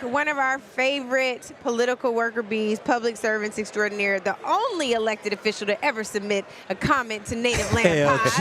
one of our favorite political worker bees, public servants extraordinaire, the only elected official to ever submit a comment to Native Land Pod, is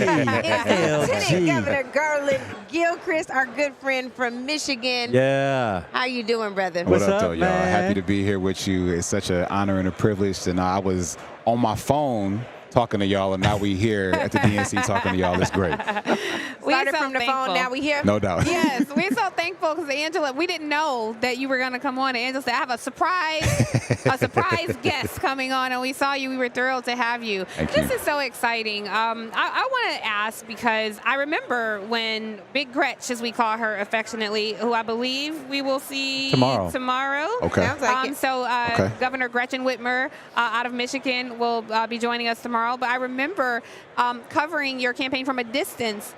Lieutenant Governor Garlin Gilchrist, our good friend from Michigan. Yeah. How you doing, brother? What's up, up, y'all? man? Happy to be here with you. It's such an honor and a privilege. And I was on my phone talking to y'all, and now we here at the DNC talking to y'all. It's great. Started from the phone, now we here? No doubt. Yes, we're so thankful because Angela, we didn't know that you were going to come on. And Angela said, I have a surprise guest coming on, and we saw you. We were thrilled to have you. This is so exciting. I want to ask because I remember when Big Gretch, as we call her affectionately, who I believe we will see tomorrow. Okay. Sounds like it. So Governor Gretchen Whitmer out of Michigan will be joining us tomorrow. But I remember covering your campaign from a distance,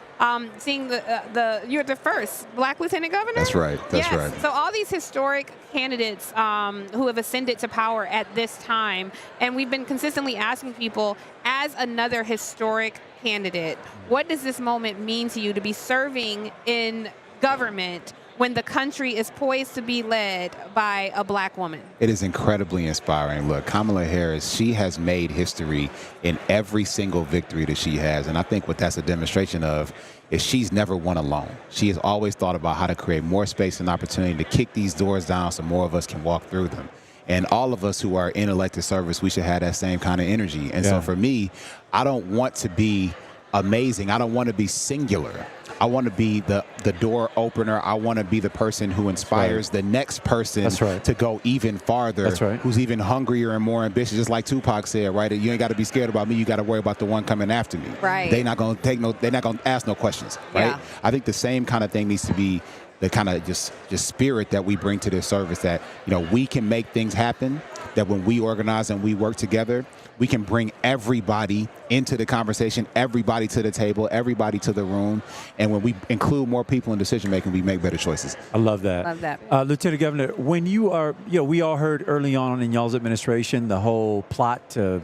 seeing you're the first Black Lieutenant Governor. That's right. That's right. So all these historic candidates who have ascended to power at this time, and we've been consistently asking people, as another historic candidate, what does this moment mean to you to be serving in government when the country is poised to be led by a Black woman? It is incredibly inspiring. Look, Kamala Harris, she has made history in every single victory that she has. And I think what that's a demonstration of is she's never won alone. She has always thought about how to create more space and opportunity to kick these doors down so more of us can walk through them. And all of us who are in elected service, we should have that same kind of energy. And so for me, I don't want to be amazing. I don't want to be singular. I want to be the door opener. I want to be the person who inspires the next person to go even farther, who's even hungrier and more ambitious. Just like Tupac said, right? You ain't got to be scared about me. You got to worry about the one coming after me. Right. They're not going to ask no questions, right? Yeah. I think the same kind of thing needs to be the kind of just spirit that we bring to this service, that, you know, we can make things happen, that when we organize and we work together, we can bring everybody into the conversation, everybody to the table, everybody to the room. And when we include more people in decision making, we make better choices. I love that. Love that. Lieutenant Governor, when you are, we all heard early on in y'all's administration the whole plot to,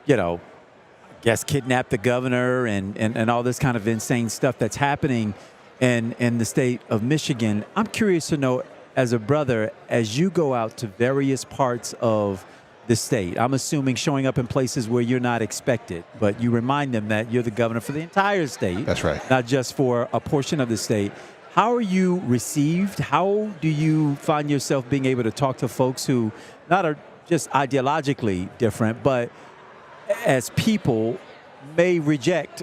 I guess, kidnap the governor and all this kind of insane stuff that's happening in the state of Michigan. I'm curious to know, as a brother, as you go out to various parts of the state, I'm assuming showing up in places where you're not expected, but you remind them that you're the governor for the entire state. That's right. Not just for a portion of the state. How are you received? How do you find yourself being able to talk to folks who not are just ideologically different, but as people may reject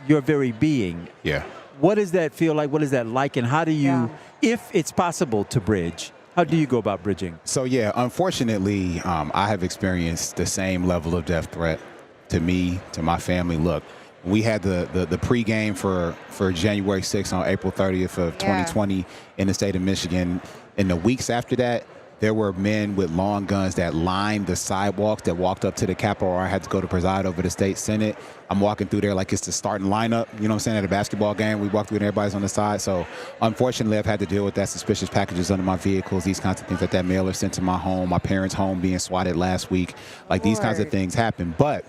your very being? Yeah. What does that feel like? What is that like? And how do you, if it's possible to bridge, how do you go about bridging? So, unfortunately, I have experienced the same level of death threat to me, to my family. Look, we had the pregame for January 6th on April 30th of 2020 in the state of Michigan. In the weeks after that, there were men with long guns that lined the sidewalks that walked up to the Capitol where I had to go to preside over the state Senate. I'm walking through there like it's the starting lineup, you know what I'm saying, at a basketball game. We walk through and everybody's on the side. So unfortunately, I've had to deal with that, suspicious packages under my vehicles, these kinds of things, that mailer sent to my home, my parents' home being swatted last week. Like, these kinds of things happen. But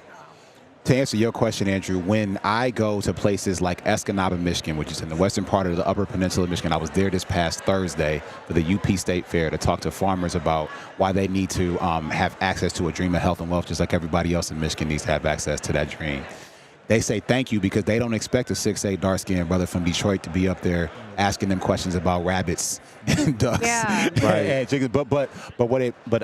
to answer your question, Andrew, when I go to places like Escanaba, Michigan, which is in the western part of the Upper Peninsula of Michigan, I was there this past Thursday for the UP State Fair to talk to farmers about why they need to have access to a dream of health and wealth, just like everybody else in Michigan needs to have access to that dream. They say thank you because they don't expect a 6'8" dark-skinned brother from Detroit to be up there asking them questions about rabbits and ducks. Yeah. And chickens. But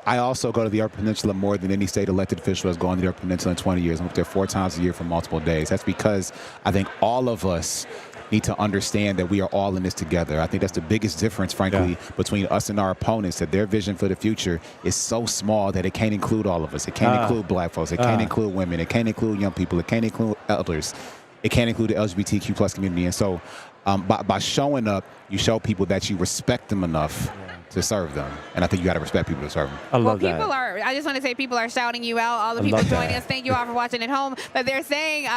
I also go to the Upper Peninsula more than any state elected official has gone to the Upper Peninsula in 20 years. I'm up there 4 times a year for multiple days. That's because I think all of us need to understand that we are all in this together. I think that's the biggest difference, frankly, between us and our opponents, that their vision for the future is so small that it can't include all of us. It can't include Black folks. It can't include women. It can't include young people. It can't include elders. It can't include the LGBTQ plus community. And so by showing up, you show people that you respect them enough to serve them. And I think you got to respect people to serve them. I love that. I just want to say people are shouting you out. All the people joining us, thank you all for watching at home. But they're saying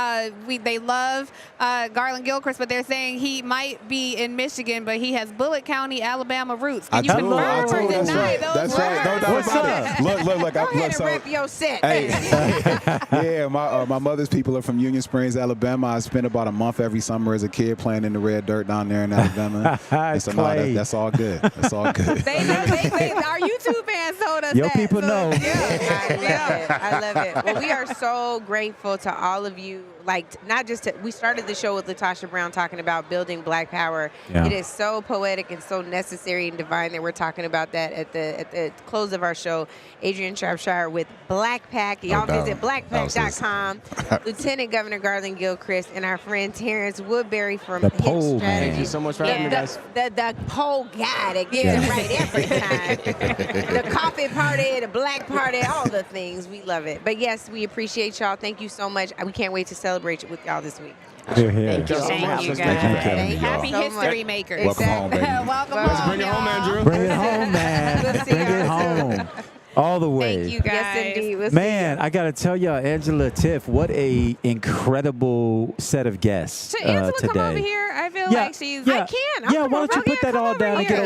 they love Garlin Gilchrist, but they're saying he might be in Michigan, but he has Bullitt County, Alabama roots. Can you confirm or deny those words? That's right. No doubt about it. Look. Go ahead and rip your set. Hey, my mother's people are from Union Springs, Alabama. I spent about a month every summer as a kid playing in the red dirt down there in Alabama. And so that's all good. That's all good. They know. Our YouTube fans told us Your that. people know. I love it. Well, we are so grateful to all of you. Like, not just we started the show with Latasha Brown talking about building Black Power. Yeah. It is so poetic and so necessary and divine that we're talking about that at the close of our show. Adrian Shropshire with Black Pack. Y'all visit blackpack.com. Lieutenant Governor Garlin Gilchrist and our friend Terrence Woodbury from The Hit pole Strategy. man. Thank you so much for having me, guys. The pole guy that gets it right every time. The coffee party, the black party, all the things. We love it. But yes, we appreciate y'all. Thank you so much. We can't wait to celebrate it with y'all this week. Here, here. Thank you, Thank you for guys. having me, y'all. Happy So history much. makers. Welcome home, baby. Welcome Let's home, Bring it home, y'all. Andrew. Bring it home, man. We'll see Bring it y'all home. All the way. Thank you, guys. Yes, indeed. We'll see Man, I got to tell y'all, Angela, Tiff, what a incredible set Should Angela today. come over here? I feel like she's. I can. I'm Yeah, why don't you okay, put that come all over down and here. get